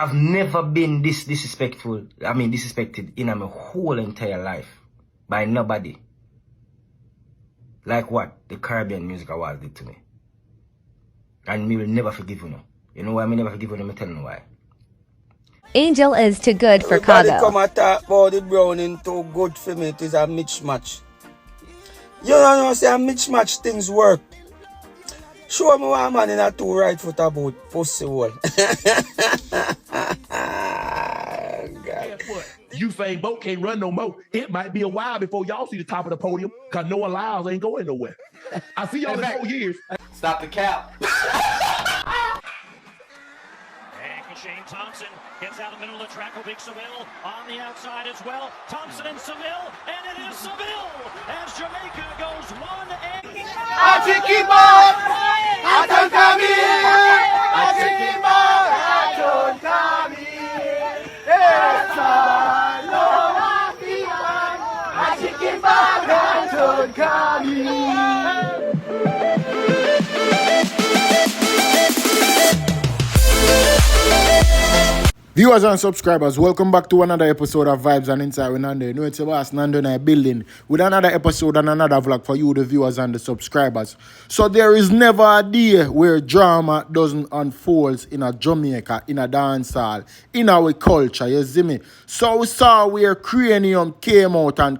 I've never been this disrespected in my whole entire life by nobody. Like what the Caribbean Music Awards did to me. And me will never forgive you. You know why me never forgive you? Me tell you why. Angel is too good for Everybody Khago. come and talk about the browning too good for me. It is a mismatch. You don't know, say a mismatch things work. Show me one man in a two right foot about pussy hole. Usain Bolt can't run no more. It might be a while before y'all see the top of the podium because Noah Lyles ain't going nowhere. I see y'all in 4 years. Stop the cap. Shane Thompson gets out of the middle of the track. Oblique Seville on the outside as well. Thompson and Seville, and it is Seville as Jamaica goes 1-8. Viewers and subscribers, welcome back to another episode of Vibes and Insight with Nando. You know it's your boss Nando and I building with another episode and another vlog for you, the viewers and the subscribers. So there is never a day where drama doesn't unfold in a Jamaica, in a dance hall, in our culture, you see me? So we saw where Kranium came out and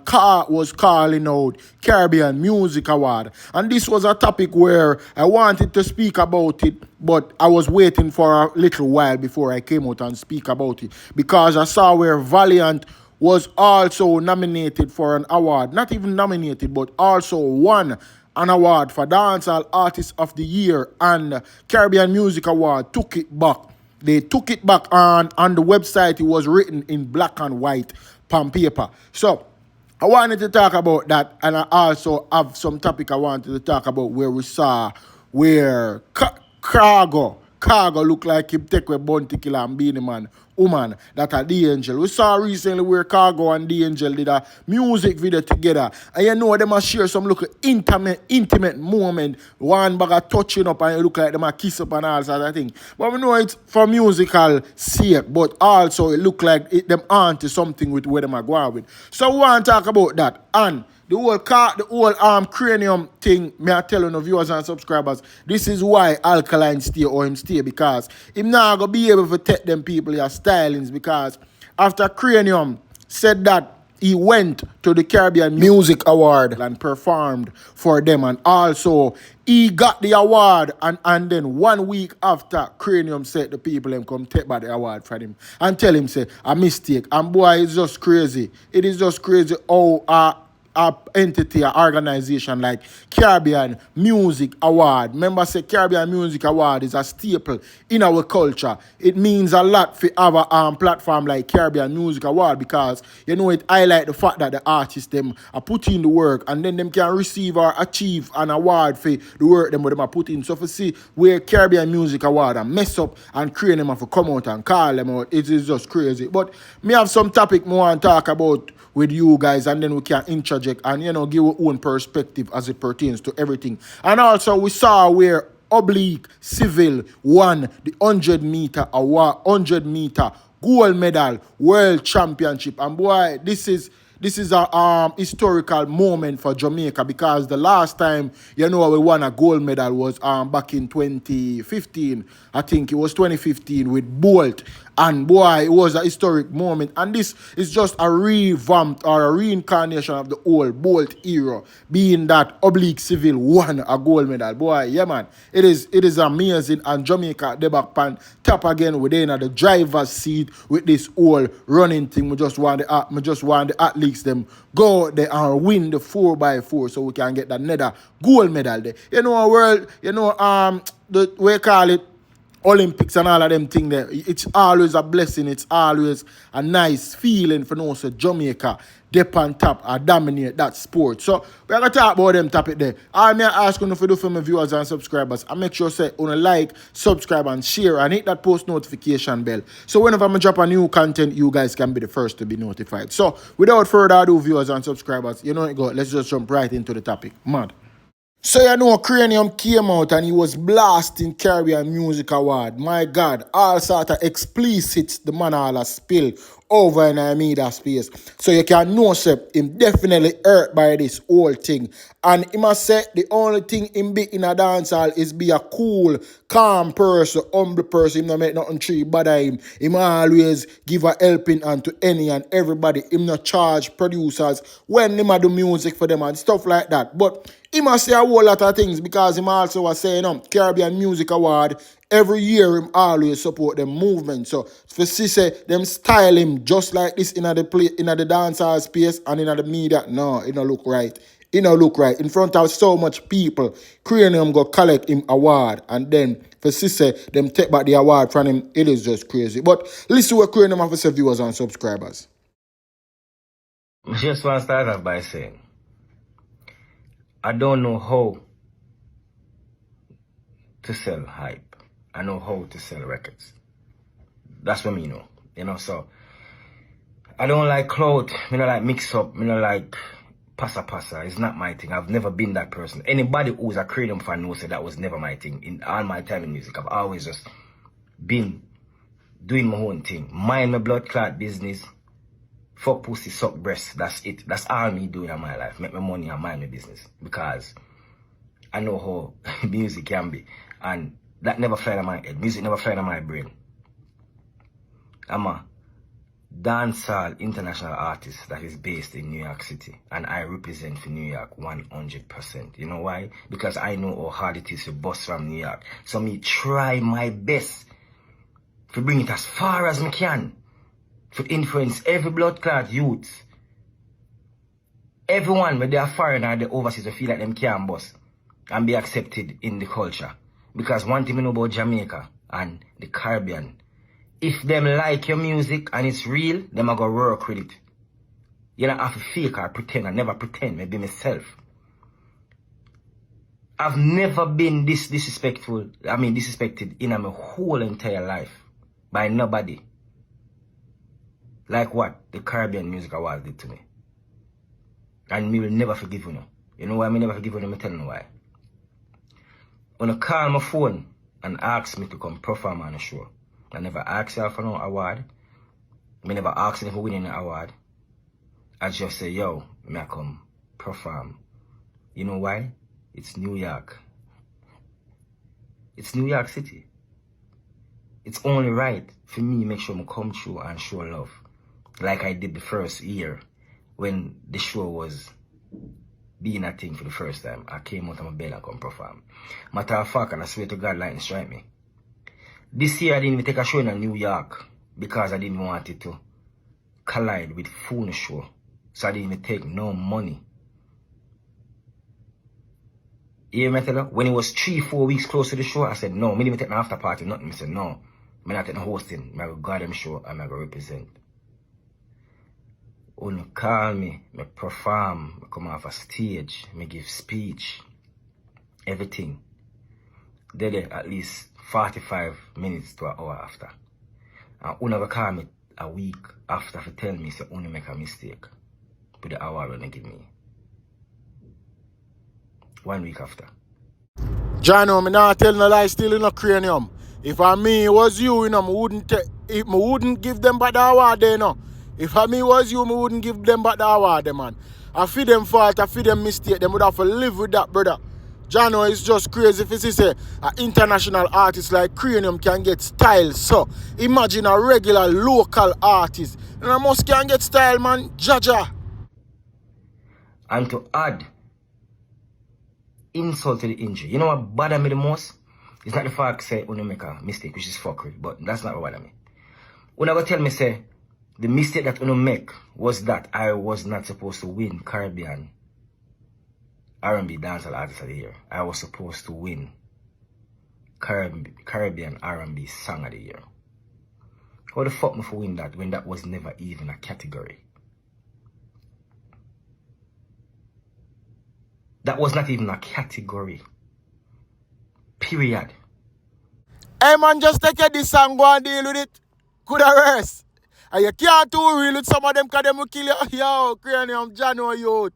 was calling out Caribbean Music Award. And this was a topic where I wanted to speak about it, but I was waiting for a little while before I came out and speak about it, because I saw where Valiant was also nominated for an award. Not even nominated, but also won an award for Dancehall Artist of the Year, and Caribbean Music Award took it back. They took it back on the website. It was written in black and white pen paper. So I wanted to talk about that, and I also have some topic I wanted to talk about where we saw where Khago look like him take with Bounty Killer and Beanie Man woman that are D'Angel. We saw recently where Khago and D'Angel did a music video together, and you know them a share some look intimate moment, one bag of touching up and it look like them a kiss up and all sort of thing. But we know it's for musical sake, but also it look like them onto something with where them are going with. So we want to talk about that. And the whole Kranium thing, me I tell you no viewers and subscribers, this is why Alkaline stay or him stay, because him not gonna be able to take them people your stylings, because after Kranium said that he went to the Caribbean Music Award and performed for them, and also he got the award, and then 1 week after Kranium said the people them come take back the award from him and tell him say a mistake. And boy, it's just crazy. It is just crazy how a entity, an organization like Caribbean Music Award. Remember, say Caribbean Music Award is a staple in our culture. It means a lot for our platform like Caribbean Music Award, because you know it highlight the fact that the artists them are putting in the work, and then them can receive or achieve an award for the work them are put in. So for see where Caribbean Music Award and mess up and create them to come out and call them out, it is just crazy. But me have some topic more want to talk about with you guys, and then we can interject and give our own perspective as it pertains to everything. And also we saw where Oblique Seville won the 100-meter award, 100-meter gold medal world championship. And boy, this is a historical moment for Jamaica, because the last time we won a gold medal was back in 2015. I think it was 2015 with Bolt. And boy, it was a historic moment. And this is just a revamped or a reincarnation of the old Bolt era, being that Oblique Seville won a gold medal. Boy, yeah man, it is amazing. And Jamaica, they back pan top again within the driver's seat with this whole running thing. We just want the athletes them go out there and win the 4x4 so we can get that another gold medal there. The way call it Olympics and all of them things there. It's always a blessing. It's always a nice feeling for no so Jamaica dip on top or dominate that sport. So we're gonna talk about them topic there. I may ask you if you do for my viewers and subscribers, and make sure say you like, subscribe and share and hit that post notification bell. So whenever I drop a new content, you guys can be the first to be notified. So without further ado, viewers and subscribers, you know it go. Let's just jump right into the topic. Mad. So you know Kranium came out and he was blasting Caribbean Music Award. My God, all sort of explicit the man all a spill over in the media space. So you can know him definitely hurt by this whole thing. And he must say the only thing him be in a dancehall is be a cool, calm person, humble person. Him not make nothing tree bother him. Him always give a helping hand to any and everybody. Him not charge producers when him a do music for them and stuff like that. But he must say a whole lot of things because him also was saying Caribbean Music Award every year him always support them movement. So for say them style him just like this in the dancehall space and in the media. No, it don't look right. It don't look right. In front of so much people, Kranium go collect him award and then for say them take back the award from him. It is just crazy. But listen what Kranium have to say, viewers and subscribers. I just want to start off by saying, I don't know how to sell hype. I know how to sell records. That's what me know. You know, so I don't like clout. I don't like mix up. I don't like passa. It's not my thing. I've never been that person. Anybody who's a Kranium fan knows that was never my thing. In all my time in music, I've always just been doing my own thing. Mind my blood clot business. Fuck pussy, suck breast. That's it. That's all me doing in my life. Make my money and mind my business. Because I know how music can be. And that never fly in my head. Music never fly in my brain. I'm a dancehall international artist that is based in New York City. And I represent for New York 100%. You know why? Because I know how hard it is to bust from New York. So me try my best to bring it as far as me can. To influence every blood clot youth. Everyone, whether they are foreign or the overseas, to feel like them can bust and be accepted in the culture. Because one thing I know about Jamaica and the Caribbean, if them like your music and it's real, them are going to work with it. You don't have to fake or pretend. I never pretend, maybe myself. I've never been this disrespected in my whole entire life by nobody. Like what the Caribbean Music Awards did to me. And me will never forgive you. You know why me never forgive you? Let me tell you why. When I call my phone and ask me to come perform on a show, I never ask you for no award. I never ask if I win an award. I just say, yo, may I come perform. You know why? It's New York. It's New York City. It's only right for me to make sure I come through and show love. Like I did the first year when the show was being a thing for the first time. I came out of my bed and come perform. Matter of fact, and I swear to God, lightning strike me. This year I didn't even take a show in New York because I didn't want it to collide with phone show. So I didn't even take no money. You hear me tell you? When it was 3-4 weeks close to the show, I said no. I didn't even take an after party, nothing. I said no. I'm not taking hosting. I'm going to go them show and I'm going to represent. When you call me, I perform, I come off a stage, I give speech, everything. They're at least 45 minutes to an hour after. And when you call me a week after to tell me, say, only make a mistake. Put the hour when they give me. 1 week after. John, I'm not telling no lie still in a Kranium. If I me was you, I wouldn't give them back the award there, no. If I me was you, I wouldn't give them back the award, man. I feel them fault, I feel them mistake. Them would have to live with that, brother. Jano is just crazy if you say an international artist like Kranium can get style. So imagine a regular local artist. And I must can get style, man. Jaja. And to add insult to the injury. You know what bothers me the most? It's not the fact say when you make a mistake, which is fuckery, but that's not what bothers me. When I go tell me say the mistake that I make was that I was not supposed to win Caribbean R&B Dancehall Artist of the Year. I was supposed to win Caribbean R&B Song of the Year. How the fuck me for win that when that was never even a category? That was not even a category. Period. Hey man, just take this and go and deal with it. Could have rest. And you can't too real with some of them because them will kill you. Yo, Kranium, Jano, youth.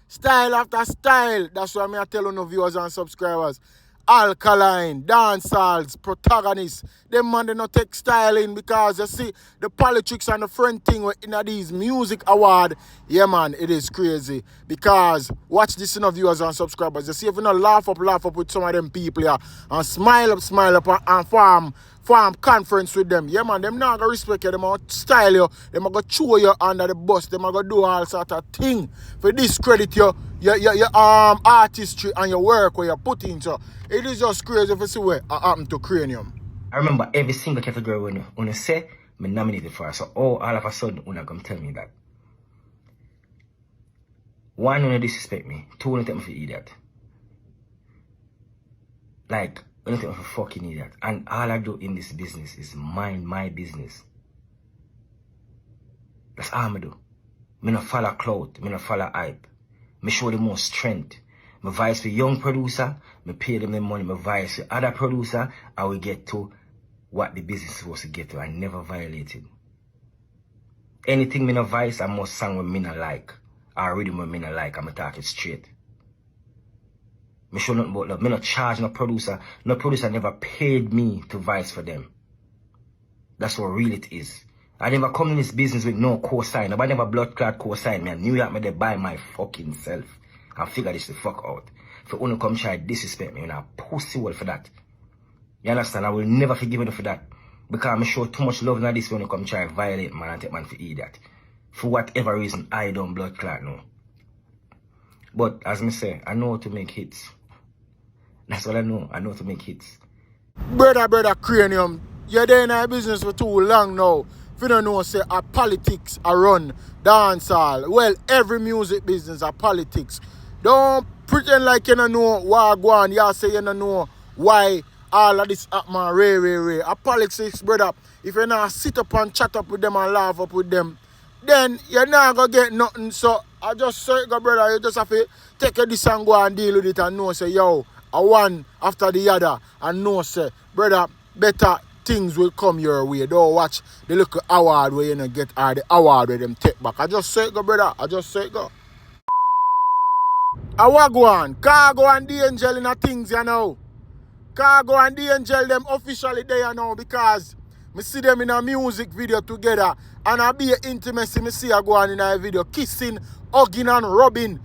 Style after style. That's why I tell you viewers and subscribers. Alkaline, dancehall, protagonists. Them man they not take style in because you see the politics and the friend thing in these music award. Yeah man, it is crazy. Because watch this viewers and subscribers. You see if you not laugh up with some of them people here and smile up and form conference with them. Yeah man, them not gonna respect you, them gonna style you, them gonna throw you under the bus, them gonna do all sort of thing for discredit your artistry and your work where you put into. It is just crazy if you see what happened to Kranium. I remember every single category when you say me nominated for. So all of a sudden when I come tell me that. One, when you disrespect me. Two, when you take me for idiot. Like, when you take me for fucking idiot. And all I do in this business is mind my business. That's all I do. Me not follow clout. Me not follow hype. Me show the most strength. Me vice for young producer, me pay them the money. Me vice for other producer, I will get to what the business is supposed to get to. I never violated. Anything me no vice, I must sing with me not like. Or rhythm with me not like, I'm talking straight. Me show nothing about love. Me not charge no producer. No producer never paid me to vice for them. That's what real it is. I never come in this business with no co-sign. Nobody never blood clot co-sign me. I knew that me they buy my fucking self. And figure this the fuck out. If you wanna come try disrespect me, you're a pussy wall for that. You understand? I will never forgive you for that. Because I show too much love in this when you come try violate man and take man for idiot. For whatever reason, I don't blood clot no. But as me say, I know how to make hits. That's all I know. I know how to make hits. Brother Kranium, you're there in our business for too long now. If you don't know, say, politics are run, dancehall. Well, every music business are politics. Don't pretend like you don't know what go on. You say you don't know why all of this happen, ray. A politics, brother. If you not sit up and chat up with them and laugh up with them, then you're not going to get nothing. So, I just say, brother, you just have to take this and go and deal with it and know, say, yo, a one after the other. And know, say, brother, better things will come your way. Don't watch the little award where you don't get or the award where them take back. I just say it go, brother. I just say it go. I want go on. Khago and D'Angel in a things, you know. Khago and D'Angel them officially there now because me see them in a music video together and I be intimacy me see I go on in a video kissing, hugging and rubbing.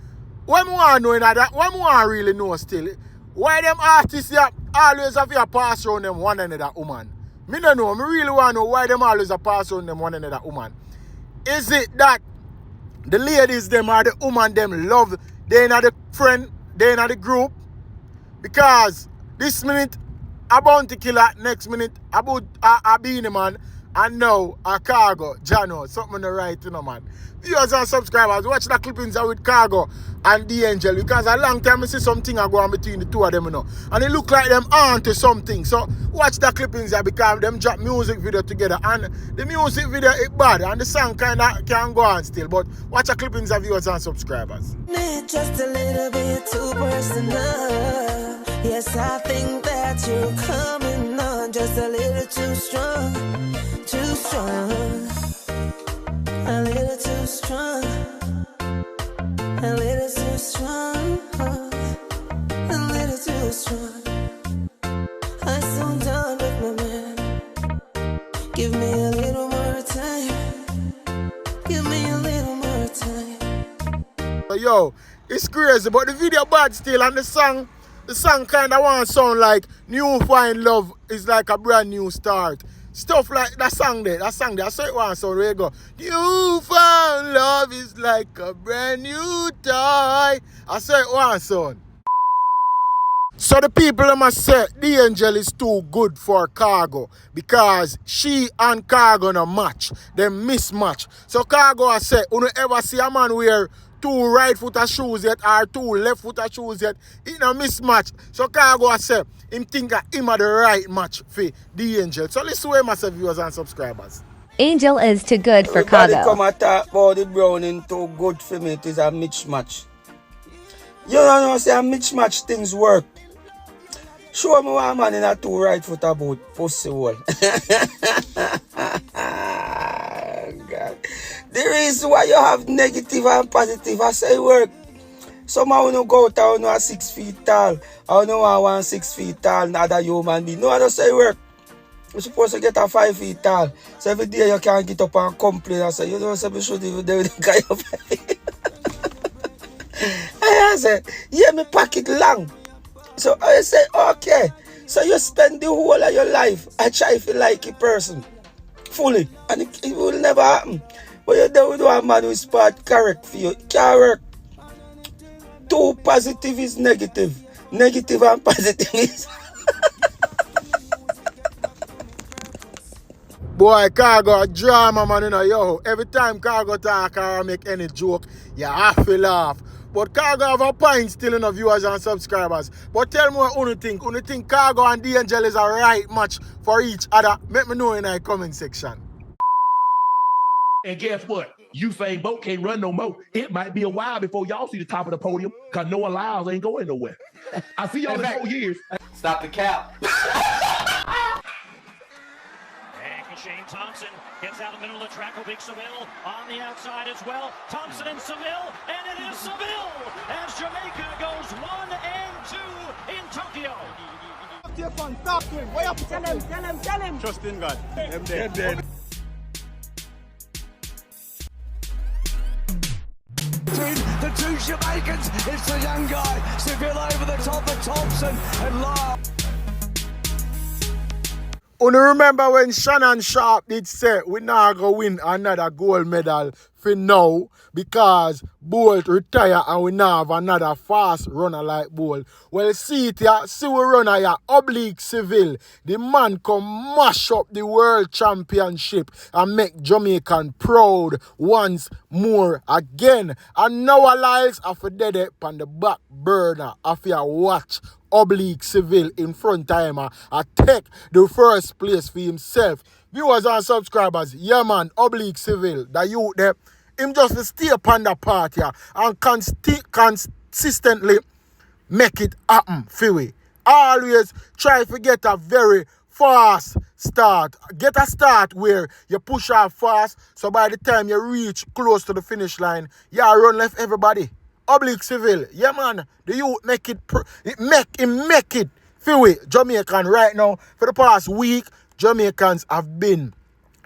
What me want know in that? What me want really know still? Why them artists here always have to pass around them one another woman? Me don't know. Me really want to know why them always pass around them one another woman. Is it that the ladies them or the woman them love they not the friend, they not the group? Because this minute a bounty killer, next minute a beanie man, and now a Khago, Jano, something right, you know, man. Viewers and subscribers, watch the clippings with Khago and D'Angel because a long time I see something go on between the two of them, you know. And it look like them on to something. So watch the clippings because them drop music video together. And the music video is bad and the song kinda can go on still. But watch the clippings of viewers and subscribers. Just a little bit too personal. Yes, I think that you're coming on just a little too strong, a little too strong, a little too strong, a little too strong. I'm so done with my man. Give me a little more time. Give me a little more time. Yo, it's crazy, but the video bad still, and the song kind of want to sound like New Find Love is like a brand new start. Stuff like that song there. I saw it once, so there you go. New Found Love is like a brand new toy. I saw it once, son. So the people must say D'Angel is too good for Khago because she and Khago no match. They mismatch. So Khago has said, you ever see a man wear two right foot of shoes yet or two left foot of shoes yet? It no mismatch. So Khago has said, him think that him are the right match for D'Angel. So listen to him as viewers and subscribers. Angel is too good for Everybody Khago. come and talk about the browning too good for me. It is a mismatch. You don't know, say a mismatch things work. Show me one man in a two right foot about pussy hole. God. The reason why you have negative and positive, I say work. Some of you go out and are 6 feet tall. I don't want 6 feet tall, not a human being. No, I don't say work. You're supposed to get a 5 feet tall. So every day you can't get up and complain and say, you don't say we should even do the guy of I say, yeah, me pocket long. So I say, okay. So you spend the whole of your life I try to like a person fully. And it will never happen. But you do with a man who is part correct for you. It can't work. Too positive is negative. Negative and positive is... Boy, Khago a drama, man, you know, yo. Every time Khago talk or make any joke, you have to laugh. But Khago have a point still in the viewers and subscribers. But tell me what you think. You think Khago and D'Angel is a right match for each other? Let me know in the comment section. And guess what? Usain Bolt can't run no more. It might be a while before y'all see the top of the podium because Noah Lyles ain't going nowhere. I see y'all in 4 years. Stop the cap. Shane Thompson gets out the middle of the track. Oblique Seville on the outside as well. Thompson and Seville, and it is Seville as Jamaica goes 1 and 2 in Tokyo. Talk to him. Way up. Tell him. Trust in God. Them dead. The two Jamaicans, it's the young guy. Seville over the top of Thompson and Lyle. You remember when Shannon Sharp did say we not going to win another gold medal for now because Bolt retire and we now have another fast runner like Bolt. Well, see it here, see we runner here, Oblique Seville. The man come mash up the world championship and make Jamaican proud once more again. And now Lyles have a dead up on the back burner after you watch Oblique Seville in front of him and take the first place for himself. Viewers and subscribers, yeah man, Oblique Seville, the youth there, him just stay upon the part here and consistently make it happen for we. Always try to get a very fast start. Get a start where you push off fast, so by the time you reach close to the finish line, you run left everybody. Oblique Seville, yeah man, the youth make it, make it for we. Jamaican right now, for the past week, Jamaicans have been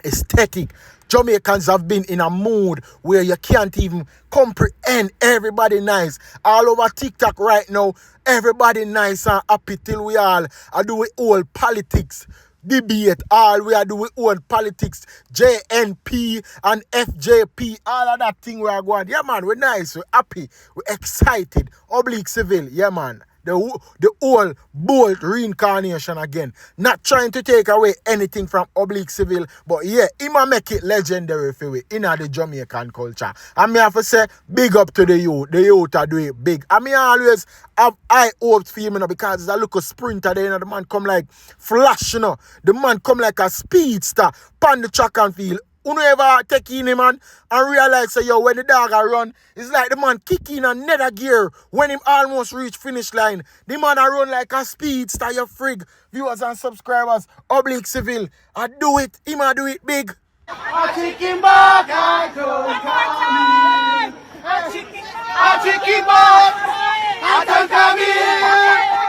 ecstatic. Jamaicans have been in a mood where you can't even comprehend. Everybody nice. All over TikTok right now, everybody nice and happy till we all do with old politics. Debate, all we are doing old politics, JNP and FJP, all of that thing we are going. Yeah man, we're nice, we're happy, we're excited. Oblique Seville, yeah man. The whole Bolt reincarnation again. Not trying to take away anything from Oblique Seville, but yeah, he might make it legendary for we in the Jamaican culture. And me have to say, big up to the youth. The youth are doing big. And me always have high hopes for him, you know, because he's a little sprinter there, you know, the man come like flash, you know. The man come like a speedster, pan the track and field. You ever take in him man and realize say yo when the dog a run, it's like the man kick in another gear when him almost reach finish line. The man a run like a speedster, you frig. Viewers and subscribers, Oblique Seville, I do it, him a do it big. I take him back, I don't come in. I take him back, I don't come in.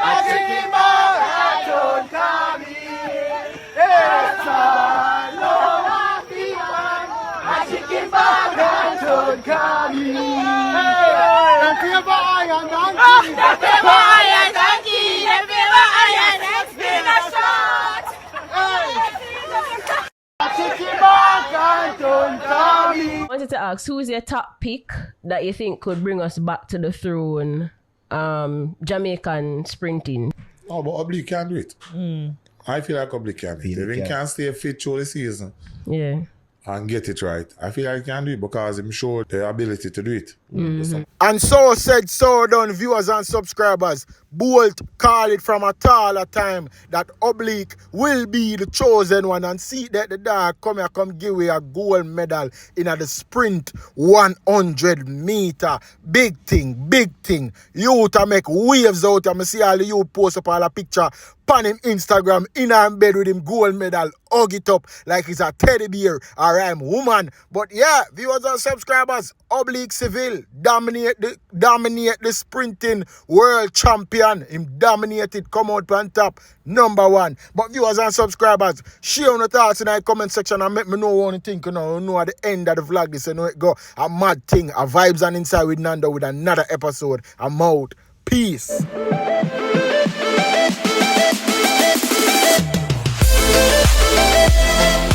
I take him back, I don't come in. It's a long I take him back, I don't come in. The fever iron donkey. The fever iron donkey. The fever iron has been a shot. I take him back, I don't come in. I wanted to ask, who is your top pick that you think could bring us back to the throne? Jamaican sprinting. Oh, but Oblique can do it. I feel like Oblique can do it. If he can stay fit through the season. Yeah. And get it right. I feel like he can do it because I'm sure the ability to do it. And so said, so done, viewers and subscribers. Bolt call it from a taller time that Oblique will be the chosen one, and see that the dog come here, come give away a gold medal in the sprint 100 meter. Big thing. Youth make waves out. I see all the youth post up all a picture pan him Instagram in and bed with him gold medal, hug it up like it's a teddy bear or I'm woman. But yeah, viewers and subscribers, Oblique Seville. Seville dominate the sprinting world champion. Him dominated, come out on top, number one. But viewers and subscribers, share your thoughts in the comment section and make me know what you think. You know at the end of the vlog, this, you know it go a mad thing, a vibes and inside with Nando with another episode. I'm out. Peace.